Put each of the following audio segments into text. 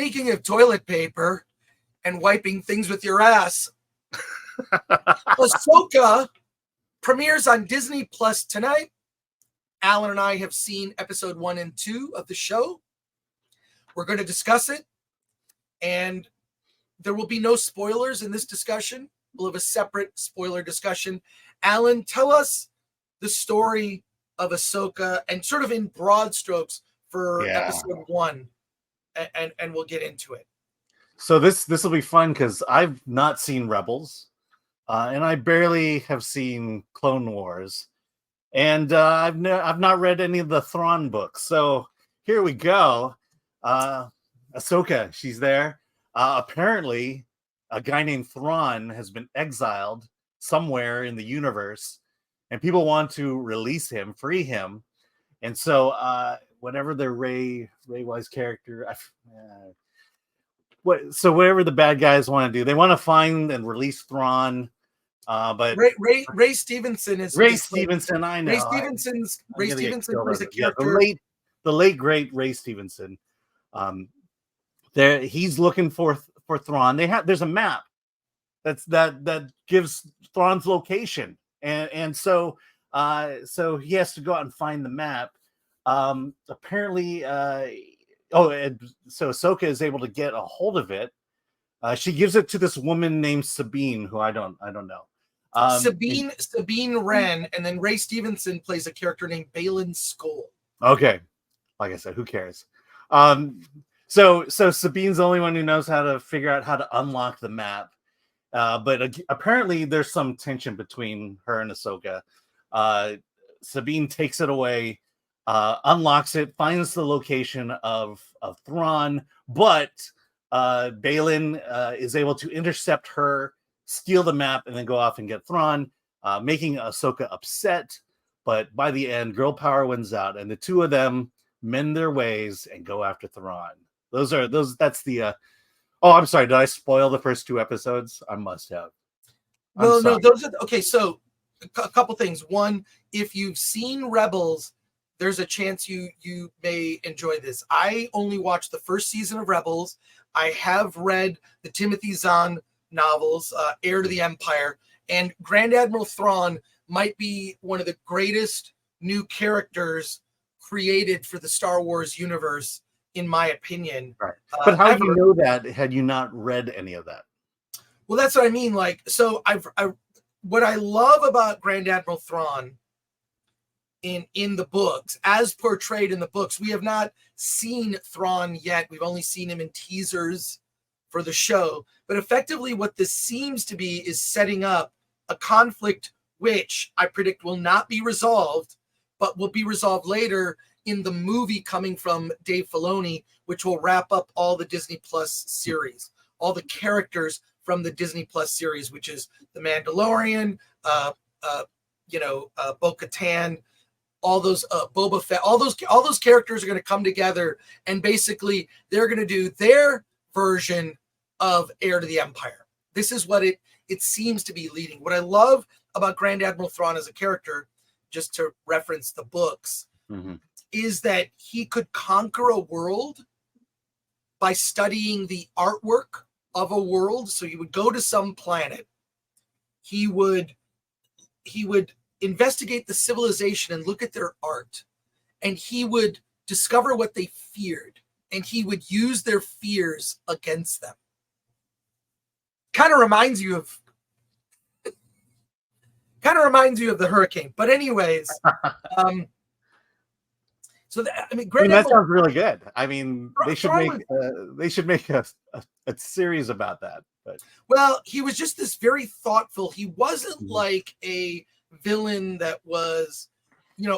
Speaking of toilet paper and wiping things with your ass, Ahsoka premieres on Disney Plus tonight. Alan and I have seen episode 1 and 2 of the show. We're going to discuss it, and there will be no spoilers in this discussion. We'll have a separate spoiler discussion. Alan, tell us the story of Ahsoka and sort of in broad strokes for episode 1, and we'll get into it. So this will be fun because I've not seen Rebels, and I barely have seen Clone Wars, and I've not read any of the Thrawn books. So here we go. Ahsoka, she's there. Apparently, a guy named Thrawn has been exiled somewhere in the universe, and people want to release him, free him. And so, whatever the Ray Wise character, whatever the bad guys want to do, they want to find and release Thrawn. But Ray Stevenson is Ray Stevenson. I know Ray Stevenson plays a character. The late great Ray Stevenson. He's looking for Thrawn. There's a map that gives Thrawn's location, and so he has to go out and find the map. Apparently, so Ahsoka is able to get a hold of it. She gives it to this woman named Sabine, who I don't know. Sabine Wren, and then Ray Stevenson plays a character named Baylan Skoll. Okay, like I said, who cares? So Sabine's the only one who knows how to figure out how to unlock the map. But apparently there's some tension between her and Ahsoka. Sabine takes it away, unlocks it, finds the location of Thrawn, but Baylan is able to intercept her, steal the map, and then go off and get Thrawn, making Ahsoka upset. But by the end, girl power wins out, and the two of them mend their ways and go after Thrawn. That's the oh, I'm sorry, did I spoil the first 2 episodes? I must have. No, those are okay. So a couple things. One, if you've seen Rebels, there's a chance you may enjoy this. I only watched the first season of Rebels. I have read the Timothy Zahn novels, Heir to the Empire, and Grand Admiral Thrawn might be one of the greatest new characters created for the Star Wars universe, in my opinion. Right. But how do you know that had you not read any of that? Well, that's what I mean. Like, so what I love about Grand Admiral Thrawn in the books, as portrayed in the books, we have not seen Thrawn yet. We've only seen him in teasers for the show. But effectively, what this seems to be is setting up a conflict which I predict will not be resolved, but will be resolved later in the movie coming from Dave Filoni, which will wrap up all the Disney Plus series, all the characters from the Disney Plus series, which is The Mandalorian, Bo-Katan, all those Boba Fett, all those characters are going to come together, and basically they're going to do their version of Heir to the Empire. This is what it seems to be leading. What I love about Grand Admiral Thrawn as a character, just to reference the books, is that he could conquer a world by studying the artwork of a world. So he would go to some planet. He would investigate the civilization and look at their art. And he would discover what they feared. And he would use their fears against them. Kind of reminds you of the Hurricane. But anyways, that sounds really good. I mean, they should make a series about that. But well, he was just this very thoughtful. He wasn't like a villain that was,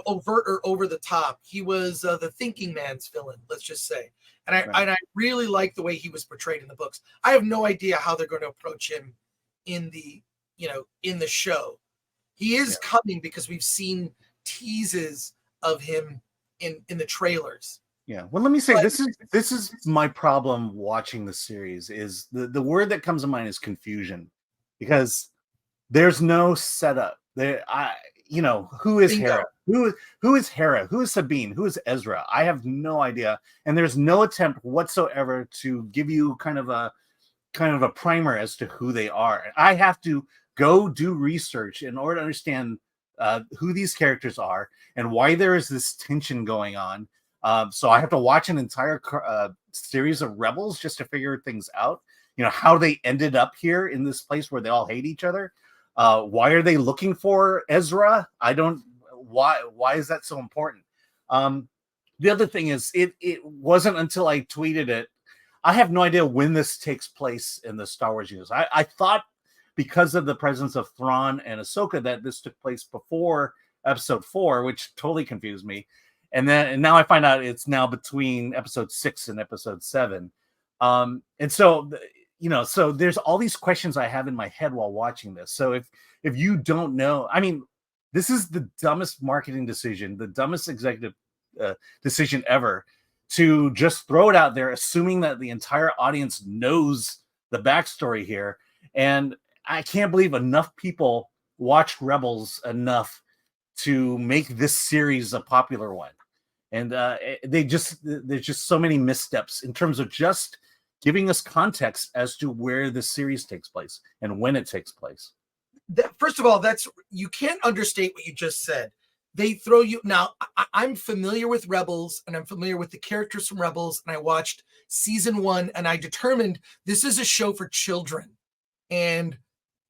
overt or over the top. He was the thinking man's villain, let's just say. And I really like the way he was portrayed in the books. I have no idea how they're going to approach him in the show. He is coming because we've seen teases of him in the trailers. Yeah. Well, let me say, this is my problem watching the series is the word that comes to mind is confusion, because there's no setup. you know, who is Bingo. Hera? Who is Hera? Who is Sabine? Who is Ezra? I have no idea, and there's no attempt whatsoever to give you kind of a primer as to who they are. I have to go do research in order to understand who these characters are and why there is this tension going on. So I have to watch an entire series of Rebels just to figure things out. You know, how they ended up here in this place where they all hate each other. Why are they looking for Ezra? I don't. Why is that so important? The other thing is, it wasn't until I tweeted it. I have no idea when this takes place in the Star Wars universe. I thought because of the presence of Thrawn and Ahsoka that this took place before Episode 4, which totally confused me. And now I find out it's now between Episode 6 and Episode 7. And so, you know, so there's all these questions I have in my head while watching this. So if you don't know, I mean, this is the dumbest marketing decision, the dumbest executive decision ever, to just throw it out there, assuming that the entire audience knows the backstory here. And I can't believe enough people watched Rebels to make this series a popular one. And there's just so many missteps in terms of just giving us context as to where the series takes place and when it takes place. First of all, you can't understate what you just said. They throw you now. I'm familiar with Rebels, and I'm familiar with the characters from Rebels, and I watched season 1, and I determined this is a show for children. And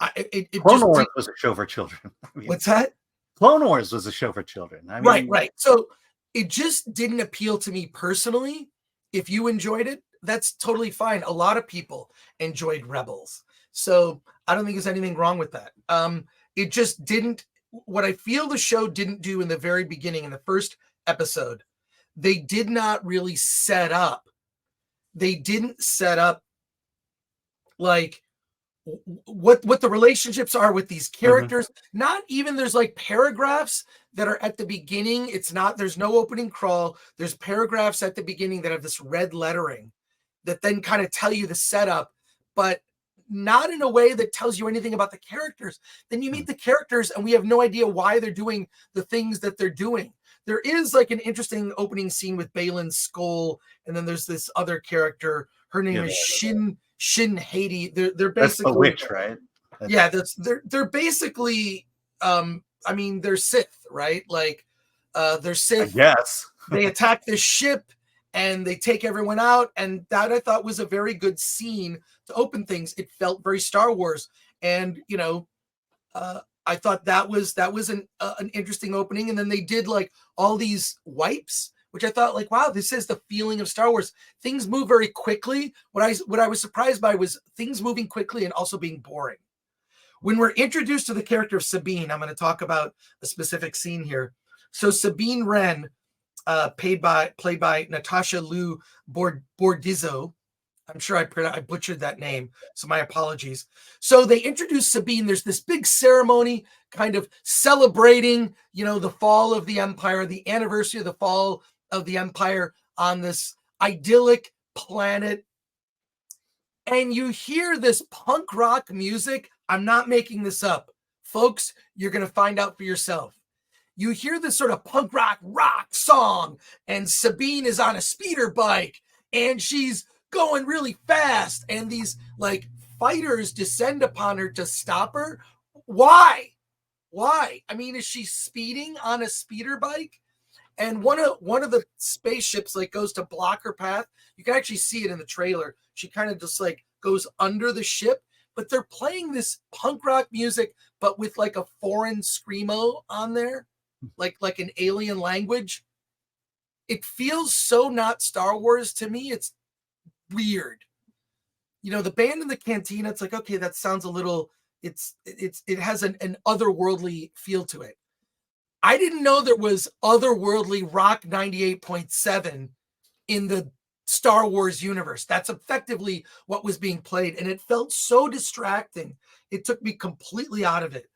Clone Wars was a show for children. What's that? Clone Wars was a show for children. I mean, right. So it just didn't appeal to me personally. If you enjoyed it, that's totally fine. A lot of people enjoyed Rebels, so I don't think there's anything wrong with that. It just didn't. What I feel the show didn't do in the very beginning, in the first episode, they did not really set up. They didn't set up like what the relationships are with these characters. Not even, there's like paragraphs that are at the beginning. There's no opening crawl. There's paragraphs at the beginning that have this red lettering that then kind of tell you the setup, but not in a way that tells you anything about the characters. Then you meet the characters and we have no idea why they're doing the things that they're doing. There is like an interesting opening scene with Baylan Skoll, and then there's this other character. Her name is Shin Hati. They're basically, that's the witch, right? They're basically I mean, they're Sith, right? Like they're Sith. Yes. They attack this ship and they take everyone out, and that I thought was a very good scene to open things. It felt very Star Wars, and you know, I thought that was an interesting opening. And then they did like all these wipes, which I thought like, wow, this is the feeling of Star Wars. Things move very quickly. What I was surprised by was things moving quickly and also being boring. When we're introduced to the character of Sabine, I'm going to talk about a specific scene here. So Sabine Wren, played by Natasha Liu Bordizzo. I'm sure I butchered that name, so my apologies. So they introduce Sabine. There's this big ceremony kind of celebrating, you know, the fall of the Empire, the anniversary of the fall of the Empire on this idyllic planet. And you hear this punk rock music. I'm not making this up. Folks, you're going to find out for yourself. You hear this sort of punk rock song, and Sabine is on a speeder bike, and she's going really fast, and these like fighters descend upon her to stop her. Why? I mean, is she speeding on a speeder bike? And one of the spaceships like goes to block her path. You can actually see it in the trailer. She kind of just like goes under the ship, but they're playing this punk rock music, but with like a foreign screamo on there, like an alien language. It feels so not Star Wars to me. It's weird. You know, the band in the cantina, it's like, okay, that sounds a little, it has an otherworldly feel to it. I didn't know there was otherworldly rock 98.7 in the Star Wars universe. That's effectively what was being played, and it felt so distracting. It took me completely out of it.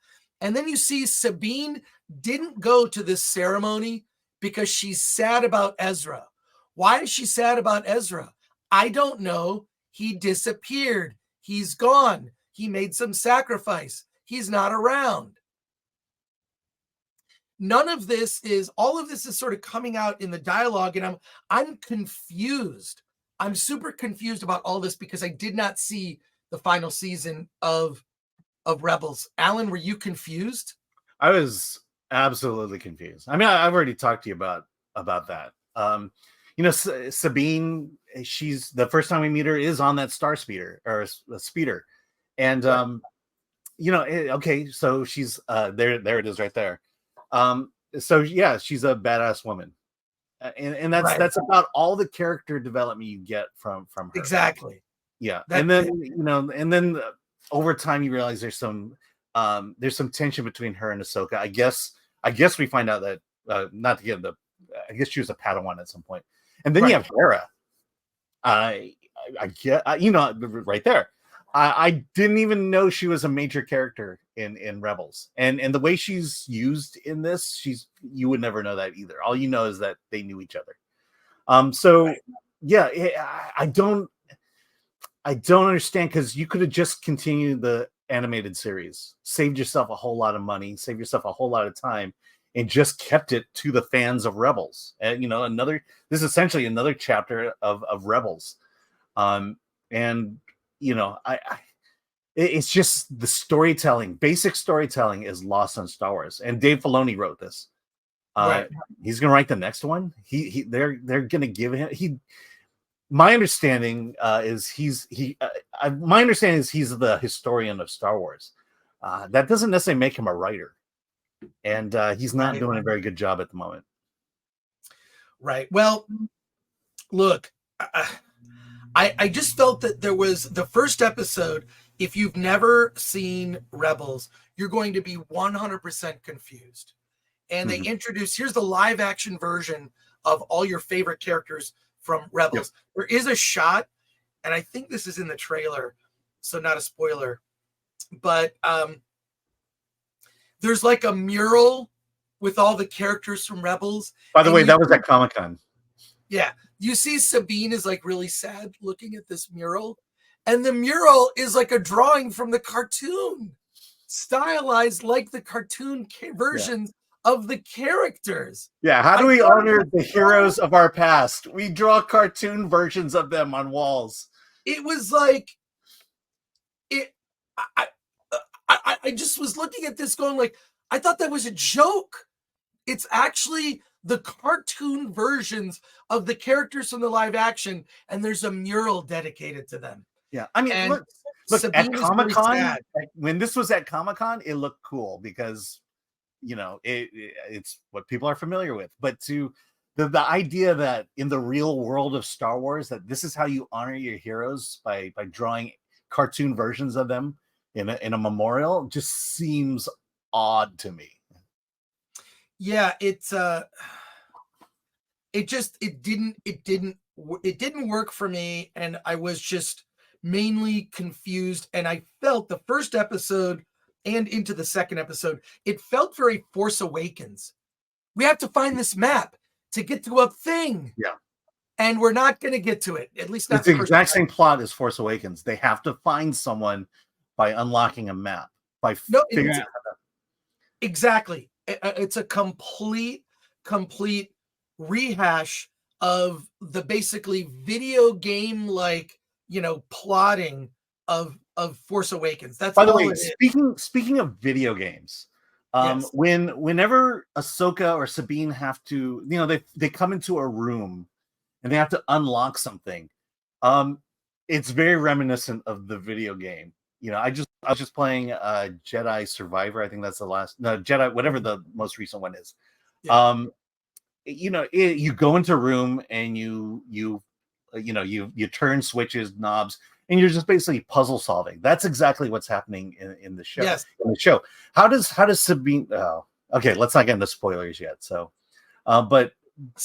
And then you see Sabine didn't go to this ceremony because she's sad about Ezra. Why is she sad about Ezra? I don't know. He disappeared. He's gone. He made some sacrifice. He's not around. all of this is sort of coming out in the dialogue, and I'm confused. I'm super confused about all this because I did not see the final season of Rebels. Alan, were you confused? I was absolutely confused. I mean, I've already talked to you about that. Sabine, she's the first time we meet her is on that star speeder or a speeder, and okay, so she's there it is right there. So yeah, she's a badass woman, and that's about all the character development you get from her. Exactly. Yeah, and then over time you realize there's some tension between her and Ahsoka. I guess we find out that not to give I guess she was a Padawan at some point, and then you have Hera. I get right there. I didn't even know she was a major character in Rebels, and the way she's used in this, you would never know that either. All you know is that they knew each other. I don't understand, because you could have just continued the animated series, saved yourself a whole lot of money, saved yourself a whole lot of time, and just kept it to the fans of Rebels. And this is essentially another chapter of Rebels. It's just the storytelling, basic storytelling is lost on Star Wars. And Dave Filoni wrote this. He's gonna write the next one. They're gonna give him my understanding is he's the historian of Star Wars. That doesn't necessarily make him a writer, and he's not doing a very good job at the moment. Right. Well, look, I just felt that there was the first episode. If you've never seen Rebels, you're going to be 100% confused. And they introduce, here's the live action version of all your favorite characters from Rebels. Yep. There is a shot, and I think this is in the trailer, so not a spoiler, but there's like a mural with all the characters from Rebels. By the way, that was at Comic-Con. Yeah. You see Sabine is like really sad looking at this mural, and the mural is like a drawing from the cartoon, stylized like the cartoon versions of the characters. Yeah, how do we honor the heroes of our past? We draw cartoon versions of them on walls. It was like I just was looking at this going like, I thought that was a joke. It's actually the cartoon versions of the characters from the live action, and there's a mural dedicated to them. Yeah, I mean, look at Comic-Con, when this was at Comic-Con, it looked cool because it's what people are familiar with. But to the idea that in the real world of Star Wars, that this is how you honor your heroes by drawing cartoon versions of them in a memorial, just seems odd to me. Yeah, it didn't work for me, and I was just mainly confused. And I felt the first episode and into the second episode, it felt very Force Awakens. We have to find this map to get to a thing. Yeah. And we're not going to get to it. At least that's the exact same plot as Force Awakens. They have to find someone by unlocking a map. Figuring out how to... Exactly. It's a complete rehash of the basically video game plotting of Force Awakens. That's by the way. Speaking of video games, yes. Whenever Ahsoka or Sabine have to, they come into a room and they have to unlock something. It's very reminiscent of the video game. I was just playing Jedi Survivor. I think that's Jedi, whatever the most recent one is. Yeah. You go into a room and you turn switches, knobs, and you're just basically puzzle solving. That's exactly what's happening in the show. Yes. In the show. How does Sabine? Oh, okay, let's not get into spoilers yet. So, but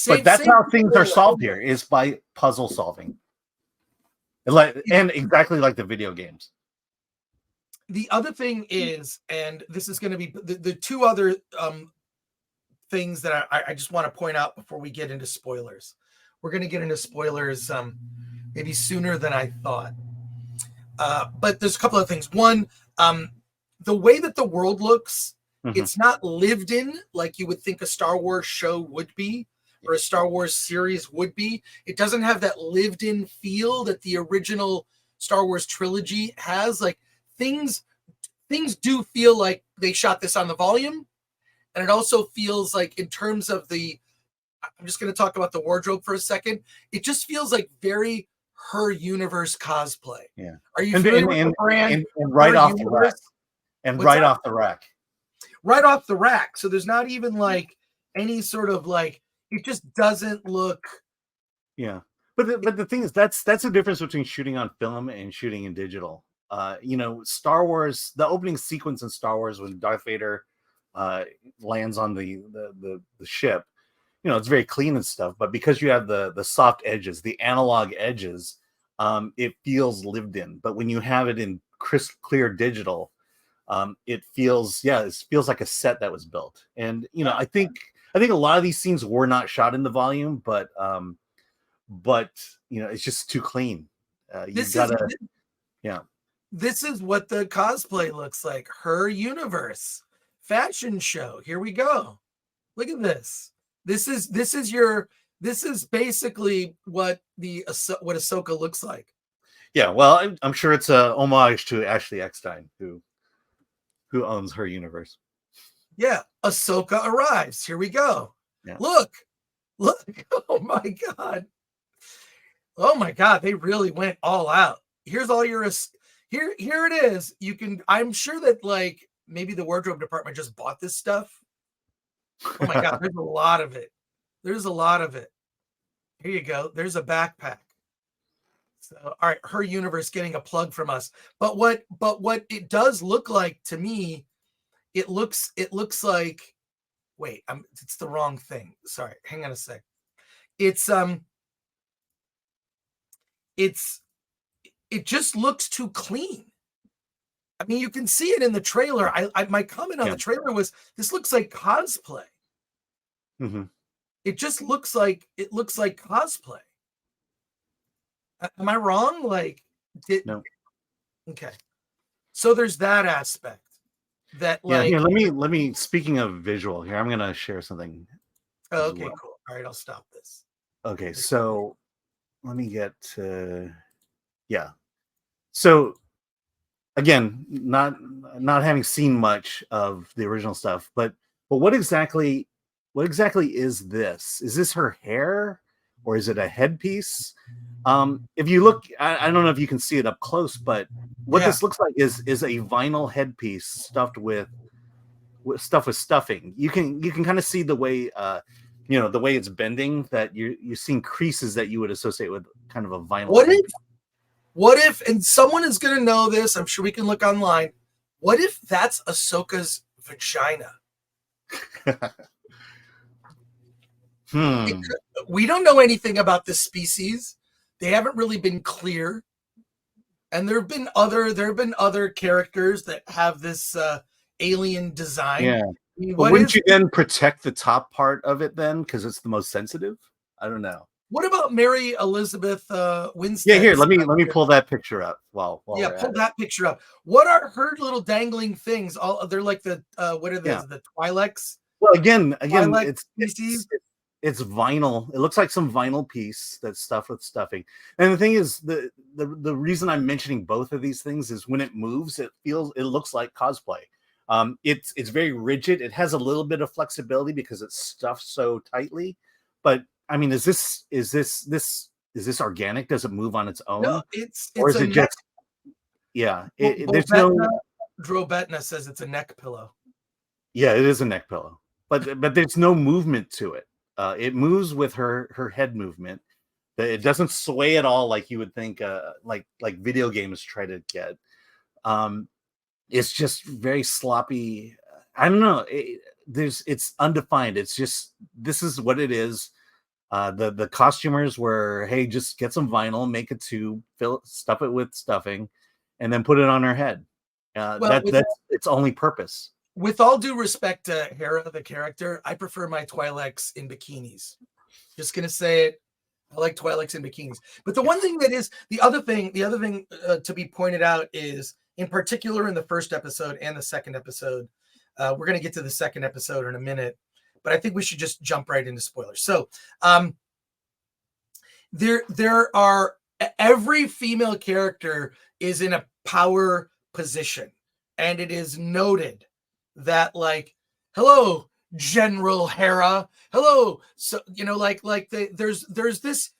that's how things are solved here, is by puzzle solving, and exactly like the video games. The other thing is, and this is going to be the two other things that I just want to point out before we get into spoilers. We're going to get into spoilers maybe sooner than I thought. But there's a couple of things. One, the way that the world looks Mhm. It's not lived in like you would think a Star Wars show would be, or a Star Wars series would be. It doesn't have that lived in feel that the original Star Wars trilogy has. Like things do feel like they shot this on the volume. And it also feels like, in terms of I'm just going to talk about the wardrobe for a second. It just feels like very Her Universe cosplay. Yeah. Are you And familiar with the brand? and right Her off the rack. Universe? And What's right that? off the rack. Right off the rack. So there's not even like any sort of like, it just doesn't look. Yeah. But the thing is, that's the difference between shooting on film and shooting in digital. Star Wars, the opening sequence in Star Wars when Darth Vader lands on the ship, it's very clean and stuff, but because you have the soft edges, the analog edges, it feels lived in. But when you have it in crisp, clear digital, it feels like a set that was built. And I think a lot of these scenes were not shot in the volume, but it's just too clean. This is what the cosplay looks like. Her Universe fashion show. Here we go. Look at this. This is basically what what Ahsoka looks like. Yeah, well, I'm sure it's a homage to Ashley Eckstein, who owns Her Universe. Yeah, Ahsoka arrives. Here we go. Yeah. Look. Oh my god. Oh my god, they really went all out. Here's all your here it is. I'm sure that like maybe the wardrobe department just bought this stuff. Oh my god, there's a lot of it. Here you go. There's a backpack. So, all right, Her Universe getting a plug from us. But what it does look like to me, it looks like, wait, it's the wrong thing. Sorry, hang on a sec. It just looks too clean. I mean, you can see it in the trailer. My comment on the trailer was, this looks like cosplay. Mm-hmm. It just looks like cosplay. Am I wrong? No. Okay. So there's that aspect. That like, yeah. Here, let me. Speaking of visual, here I'm gonna share something. Okay, cool. All right, I'll stop this. Okay, so let me get to. Yeah. So again, not having seen much of the original stuff, but what exactly is this? Is this her hair, or is it a headpiece? If you look, I don't know if you can see it up close, but what this looks like is a vinyl headpiece stuffed with stuffing. You can kind of see the way the way it's bending, that you're seeing creases that you would associate with kind of a vinyl. What if, and someone is going to know this, I'm sure we can look online. What if that's Ahsoka's vagina? We don't know anything about this species. They haven't really been clear. And there have been other characters that have this alien design. Yeah. I mean, wouldn't you then protect the top part of it then, because it's the most sensitive? I don't know. What about Mary Elizabeth Winstead? Yeah, here, let me pull that picture up. Pull that picture up. What are her little dangling things? They're like the what are those? The Twi'leks? Well, again, it's vinyl. It looks like some vinyl piece that's stuffed with stuffing. And the thing is, the reason I'm mentioning both of these things is when it moves, it looks like cosplay. It's very rigid. It has a little bit of flexibility because it's stuffed so tightly. But I mean, is this organic? Does it move on its own? No, or is it just? Yeah, there's no. Drobetna says it's a neck pillow. Yeah, it is a neck pillow, but there's no movement to it. It moves with her head movement. It doesn't sway at all like you would think. Like video games try to get. It's just very sloppy. I don't know. It's undefined. It's just, this is what it is. The costumers were, hey, just get some vinyl, make a tube, stuff it with stuffing, and then put it on her head. That's its only purpose. With all due respect to Hera, the character, I prefer my Twi'leks in bikinis. Just gonna say it. I like Twi'leks in bikinis. But the one thing that is the other thing to be pointed out is, in particular in the first episode and the second episode, We're going to get to the second episode in a minute, but I think we should just jump right into spoilers. So there are, every female character is in a power position, and it is noted that, like, hello, General Hera, hello. So, there's this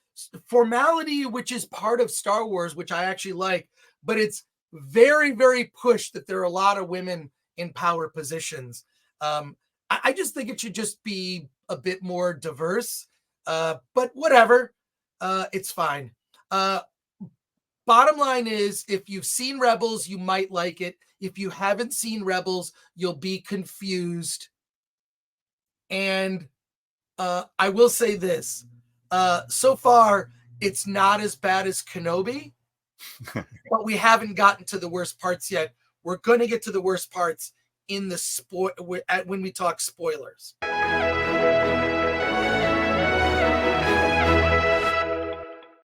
formality which is part of Star Wars, which I actually like, but it's very, very pushed that there are a lot of women in power positions. I just think it should just be a bit more diverse, but whatever. It's fine. Bottom line is, if you've seen Rebels, you might like it. If you haven't seen Rebels, you'll be confused. And I will say this. So far, it's not as bad as Kenobi, but we haven't gotten to the worst parts yet. We're going to get to the worst parts in the when we talk spoilers.